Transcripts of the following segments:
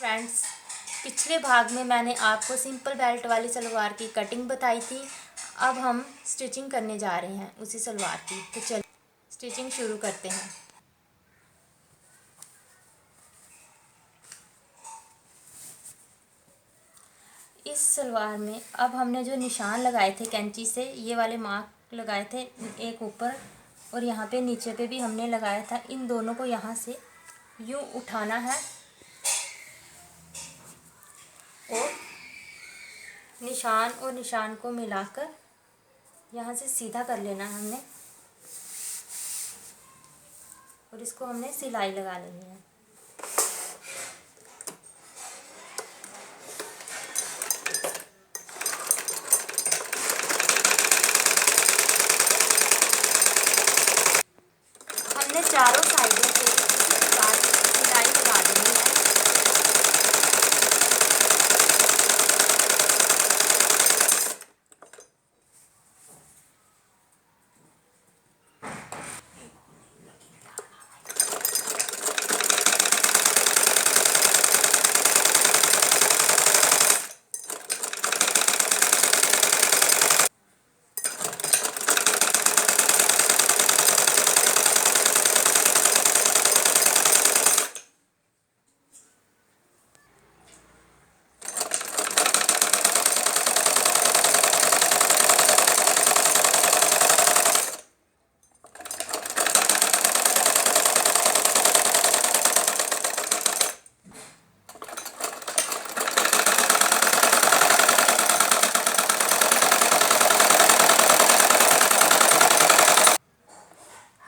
Friends, पिछले भाग में मैंने आपको सिंपल बेल्ट वाली सलवार की कटिंग बताई थी। अब हम स्टिचिंग करने जा रहे हैं उसी सलवार की। तो चलिए स्टिचिंग शुरू करते हैं। इस सलवार में अब हमने जो निशान लगाए थे कैंची से, ये वाले मार्क लगाए थे, एक ऊपर और यहाँ पे नीचे पे भी हमने लगाया था। इन दोनों को यहाँ से यूँ उठाना है और निशान को मिलाकर यहाँ से सीधा कर लेना है हमने, और इसको हमने सिलाई लगा लेनी है। हमने चारों साइडों से इसी प्रकार सिलाई लगा देनी है।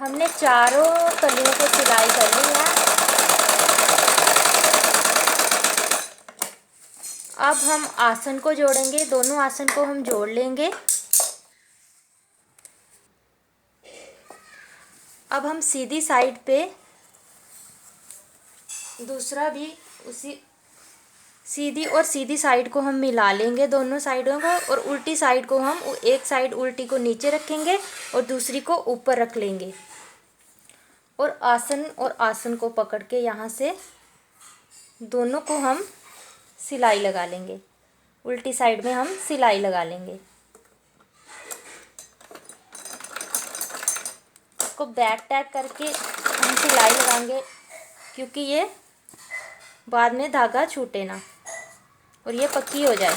हमने चारों कलियों को सिलाई कर ली है। अब हम आसन को जोड़ेंगे, दोनों आसन को हम जोड़ लेंगे। अब हम सीधी साइड पे दूसरा भी उसी सीधी साइड को हम मिला लेंगे, दोनों साइडों को, और उल्टी साइड को हम एक साइड उल्टी को नीचे रखेंगे और दूसरी को ऊपर रख लेंगे, और आसन को पकड़ के यहाँ से दोनों को हम सिलाई लगा लेंगे। उल्टी साइड में हम सिलाई लगा लेंगे। इसको बैक टैग करके हम सिलाई लगाएंगे, क्योंकि ये बाद में धागा छूटे ना और ये पक्की हो जाए।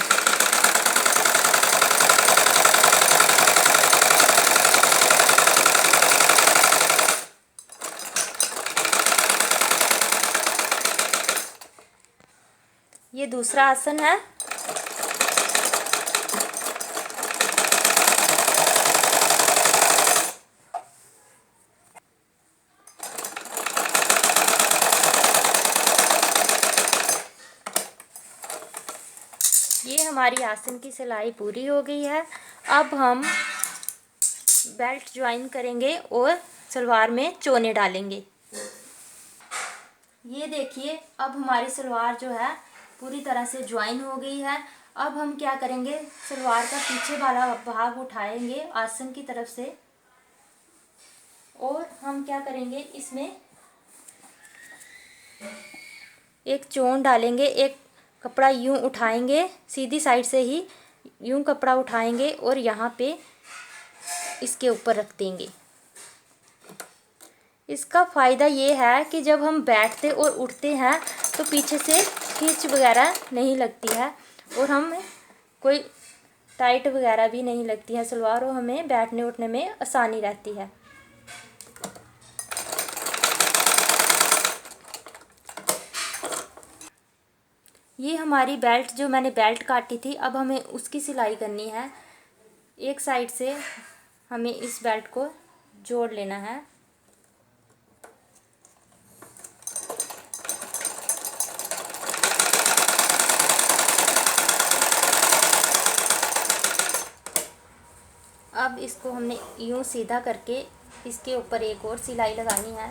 ये दूसरा आसन है। ये हमारी आसन की सिलाई पूरी हो गई है। अब हम बेल्ट ज्वाइन करेंगे और सलवार में चोने डालेंगे। ये देखिए, अब हमारी सलवार जो है पूरी तरह से ज्वाइन हो गई है। अब हम क्या करेंगे, सलवार का पीछे वाला भाग उठाएंगे आसन की तरफ से, और हम क्या करेंगे, इसमें एक चोन डालेंगे। एक कपड़ा यूं उठाएंगे, सीधी साइड से ही यूं कपड़ा उठाएंगे और यहाँ पे इसके ऊपर रख देंगे। इसका फ़ायदा ये है कि जब हम बैठते और उठते हैं तो पीछे से खींच वगैरह नहीं लगती है, और हम कोई टाइट वगैरह भी नहीं लगती है सलवार, और हमें बैठने उठने में आसानी रहती है। ये हमारी बेल्ट, जो मैंने बेल्ट काटी थी, अब हमें उसकी सिलाई करनी है। एक साइड से हमें इस बेल्ट को जोड़ लेना है। अब इसको हमने यूं सीधा करके इसके ऊपर एक और सिलाई लगानी है।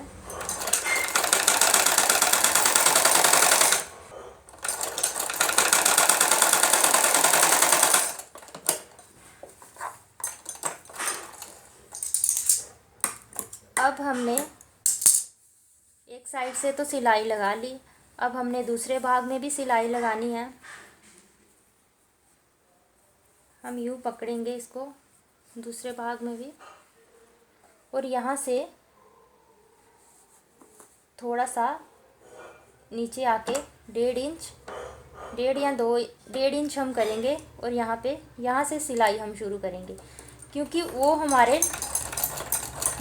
अब हमने एक साइड से तो सिलाई लगा ली, अब हमने दूसरे भाग में भी सिलाई लगानी है। हम यूँ पकड़ेंगे इसको दूसरे भाग में भी, और यहाँ से थोड़ा सा नीचे आके 1.5 इंच, 1.5 या 2.5 इंच हम करेंगे, और यहाँ से सिलाई हम शुरू करेंगे, क्योंकि वो हमारे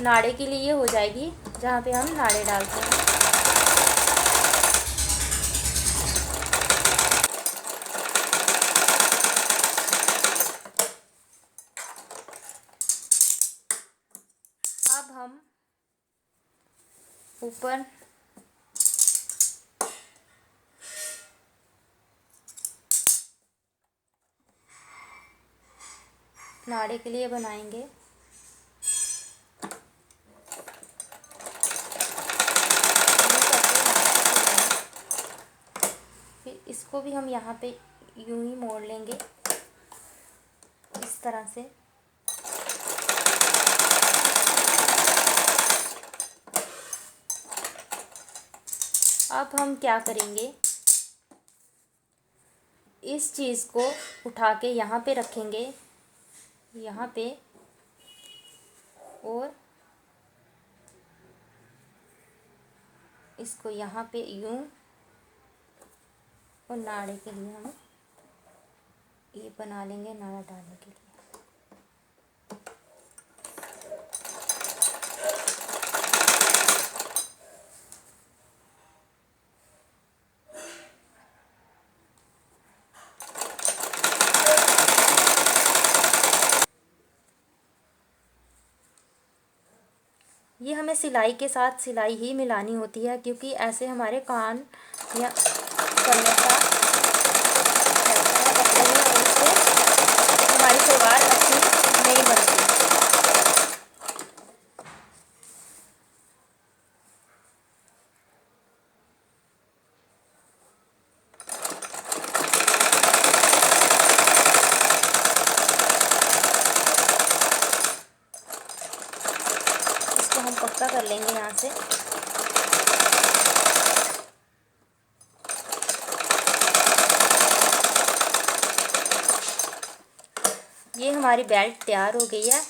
नाड़े के लिए हो जाएगी जहाँ पे हम नाड़े डालते हैं। अब हम ऊपर नाड़े के लिए बनाएंगे। फिर इसको भी हम यहाँ पे यूं ही मोड़ लेंगे इस तरह से। अब हम क्या करेंगे, इस चीज़ को उठा के यहाँ पे रखेंगे, यहाँ पे, और इसको यहाँ पे यूं, और नाड़े के लिए हम ये बना लेंगे, नाड़ा डालने के लिए। ये हमें सिलाई के साथ सिलाई ही मिलानी होती है, क्योंकि ऐसे हमारे कान या गले का कपड़े में, और इससे हमारी सलवार अच्छी नहीं बनती। इसको हम पक्का कर लेंगे यहाँ से। ये हमारी बेल्ट तैयार हो गई है।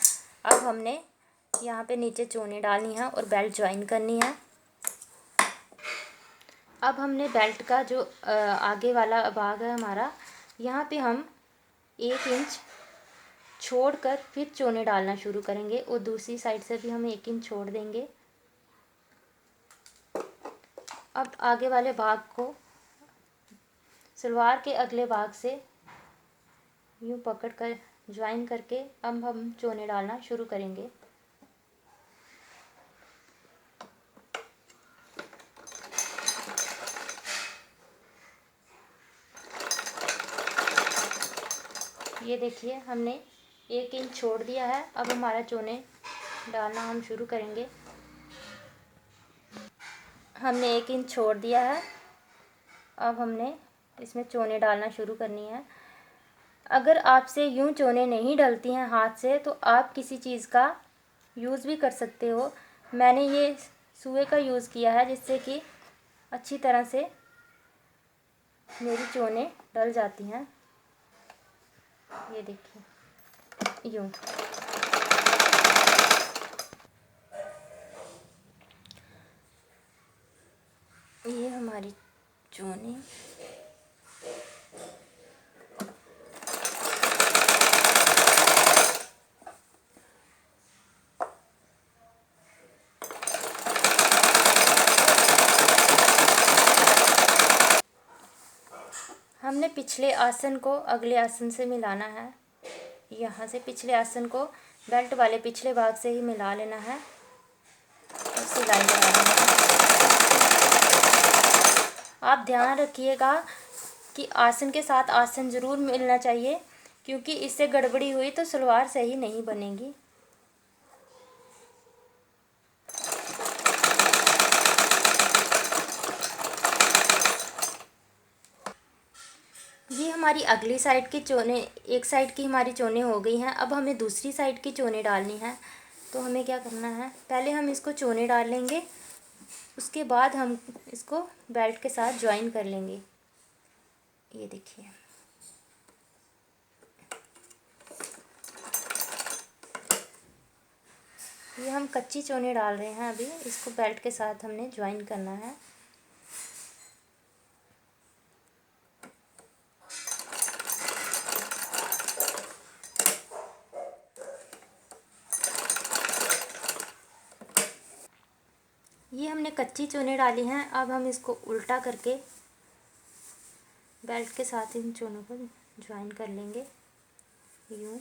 अब हमने यहाँ पे नीचे चोनी डालनी है और बेल्ट ज्वाइन करनी है। अब हमने बेल्ट का जो आगे वाला भाग है हमारा, यहाँ पे हम 1 इंच छोड़कर फिर चोने डालना शुरू करेंगे, और दूसरी साइड से भी हम 1 इंच छोड़ देंगे। अब आगे वाले भाग को सलवार के अगले भाग से यूँ पकड़ कर ज्वाइन करके अब हम चोने डालना शुरू करेंगे। ये देखिए, हमने 1 इंच छोड़ दिया है। अब हमारा चोने डालना हम शुरू करेंगे। हमने 1 इंच छोड़ दिया है। अब हमने इसमें चोने डालना शुरू करनी है। अगर आपसे यूं चोने नहीं डलती हैं हाथ से, तो आप किसी चीज़ का यूज़ भी कर सकते हो। मैंने ये सुए का यूज़ किया है, जिससे कि अच्छी तरह से मेरी चोने डल जाती हैं। ये देखिए, यूं। ये हमारी चोने हमने पिछले आसन को अगले आसन से मिलाना है। यहाँ से पिछले आसन को बेल्ट वाले पिछले भाग से ही मिला लेना है और सिलाई लगा देना है। आप ध्यान रखिएगा कि आसन के साथ आसन ज़रूर मिलना चाहिए, क्योंकि इससे गड़बड़ी हुई तो सलवार सही नहीं बनेगी। ये हमारी अगली साइड की चोने, एक साइड की हमारी चोने हो गई हैं। अब हमें दूसरी साइड की चोने डालनी है। तो हमें क्या करना है, पहले हम इसको चोने डाल लेंगे। उसके बाद हम इसको बेल्ट के साथ ज्वाइन कर लेंगे। ये देखिए, ये हम कच्ची चोने डाल रहे हैं अभी, इसको बेल्ट के साथ हमने ज्वाइन करना है। ये हमने कच्ची चोने डाली हैं, अब हम इसको उल्टा करके बेल्ट के साथ इन चोनों को ज्वाइन कर लेंगे यूँ।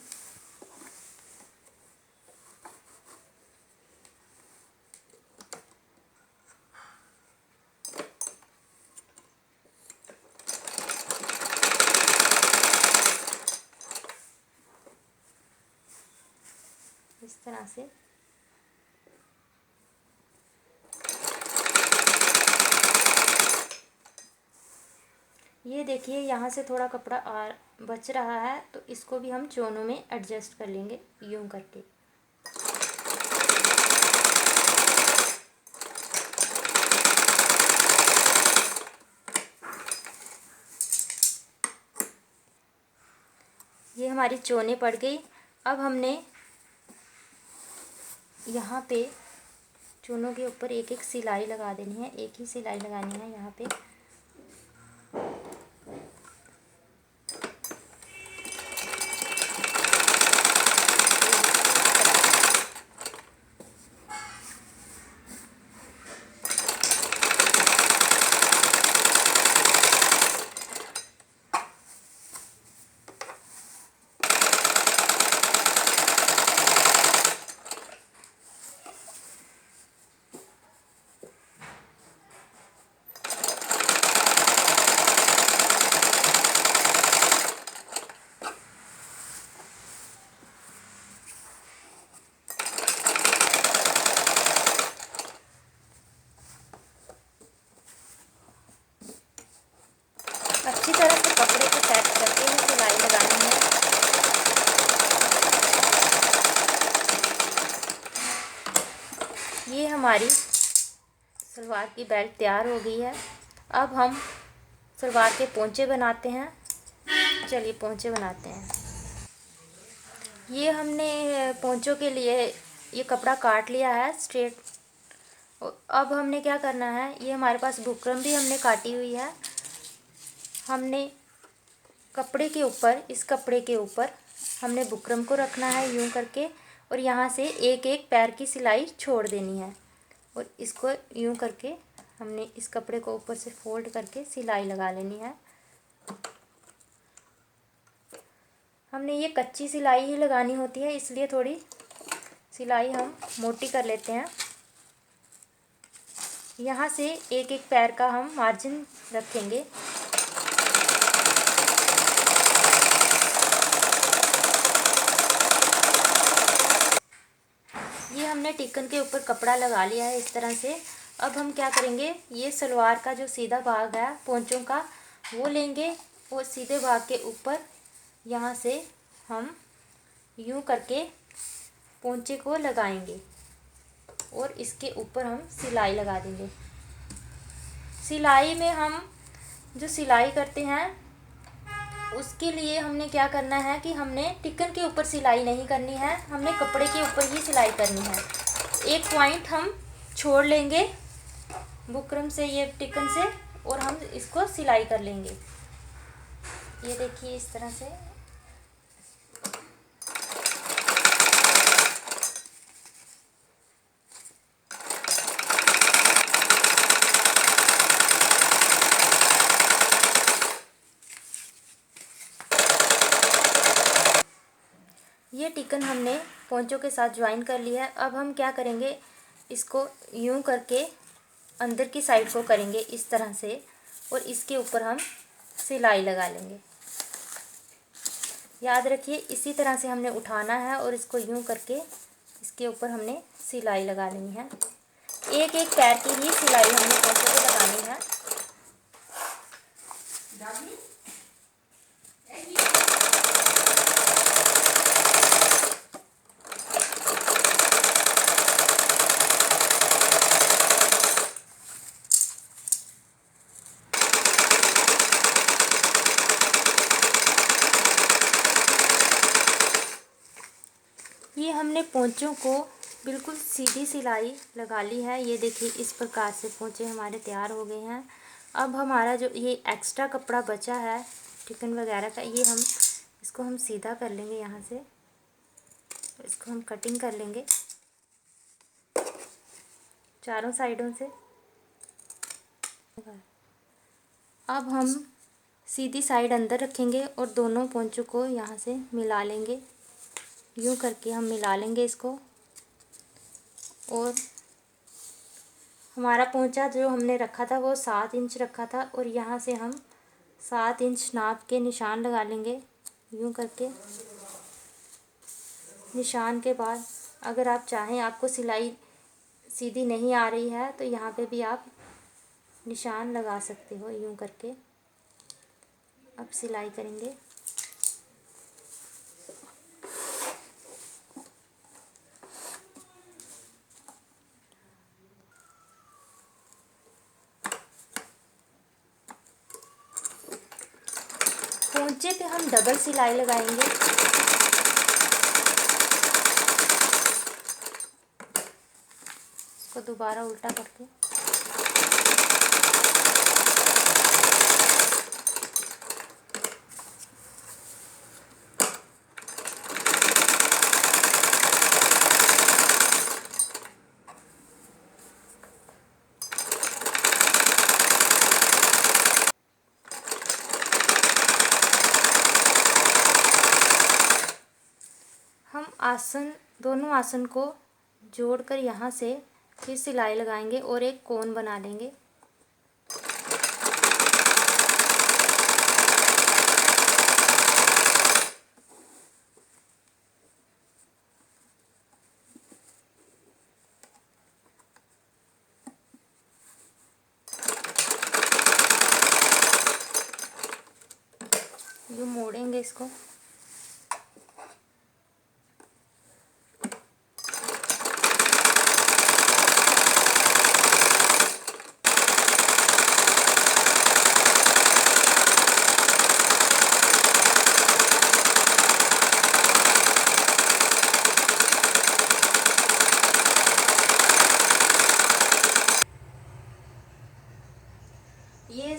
इस तरह से ये देखिए, यहाँ से थोड़ा कपड़ा बच रहा है, तो इसको भी हम चोनों में एडजस्ट कर लेंगे यूँ करके। ये हमारी चोने पड़ गई। अब हमने यहाँ पे चोनों के ऊपर एक एक सिलाई लगा देनी है, एक ही सिलाई लगानी है यहाँ पे। अच्छी तरह से कपड़े को सेट करके ही सिलाई लगानी है। ये हमारी सलवार की बेल्ट तैयार हो गई है। अब हम सलवार के पोंचे बनाते हैं। चलिए पोंचे बनाते हैं। ये हमने पोंचों के लिए ये कपड़ा काट लिया है स्ट्रेट। अब हमने क्या करना है, ये हमारे पास बुकरम भी हमने काटी हुई है। हमने कपड़े के ऊपर, इस कपड़े के ऊपर हमने बुकरम को रखना है यूं करके, और यहाँ से एक एक पैर की सिलाई छोड़ देनी है, और इसको यूं करके हमने इस कपड़े को ऊपर से फोल्ड करके सिलाई लगा लेनी है। हमने ये कच्ची सिलाई ही लगानी होती है, इसलिए थोड़ी सिलाई हम मोटी कर लेते हैं। यहाँ से एक एक पैर का हम मार्जिन रखेंगे। ये हमने टिकन के ऊपर कपड़ा लगा लिया है इस तरह से। अब हम क्या करेंगे, ये सलवार का जो सीधा भाग है पोंचों का, वो लेंगे और सीधे भाग के ऊपर यहाँ से हम यूं करके पोंचे को लगाएंगे और इसके ऊपर हम सिलाई लगा देंगे। सिलाई में हम जो सिलाई करते हैं उसके लिए हमने क्या करना है कि हमने टिकन के ऊपर सिलाई नहीं करनी है, हमने कपड़े के ऊपर ही सिलाई करनी है। एक पॉइंट हम छोड़ लेंगे बुकरम से, ये टिकन से, और हम इसको सिलाई कर लेंगे। ये देखिए इस तरह से। ये टिकन हमने पोंचों के साथ ज्वाइन कर लिया है। अब हम क्या करेंगे, इसको यूं करके अंदर की साइड को करेंगे इस तरह से, और इसके ऊपर हम सिलाई लगा लेंगे। याद रखिए इसी तरह से हमने उठाना है और इसको यूं करके इसके ऊपर हमने सिलाई लगा लेनी है। एक एक पैर की ही सिलाई हमने पोंचों को लगानी है। ये हमने पोंचों को बिल्कुल सीधी सिलाई लगा ली है। ये देखिए इस प्रकार से पोंचे हमारे तैयार हो गए हैं। अब हमारा जो ये एक्स्ट्रा कपड़ा बचा है चिकन वगैरह का, ये हम इसको हम सीधा कर लेंगे यहाँ से। इसको हम कटिंग कर लेंगे चारों साइडों से। अब हम सीधी साइड अंदर रखेंगे और दोनों पोंचों को यहाँ से मिला लेंगे। यूँ करके हम मिला लेंगे इसको। और हमारा पोंचा जो हमने रखा था वो 7 इंच रखा था, और यहाँ से हम 7 इंच नाप के निशान लगा लेंगे। यूँ करके निशान के बाद अगर आप चाहें, आपको सिलाई सीधी नहीं आ रही है तो यहाँ पे भी आप निशान लगा सकते हो। यूँ करके अब सिलाई करेंगे। पोंचे पे हम डबल सिलाई लगाएंगे। इसको दोबारा उल्टा करके हम आसन, दोनों आसन को जोड़कर यहाँ से फिर सिलाई लगाएंगे और एक कोन बना लेंगे। यूँ मोड़ेंगे इसको। ये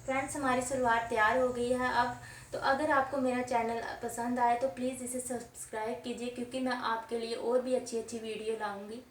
फ्रेंड्स हमारी सलवार तैयार हो गई है। अब तो अगर आपको मेरा चैनल पसंद आए तो प्लीज़ इसे सब्सक्राइब कीजिए, क्योंकि मैं आपके लिए और भी अच्छी अच्छी वीडियो लाऊंगी।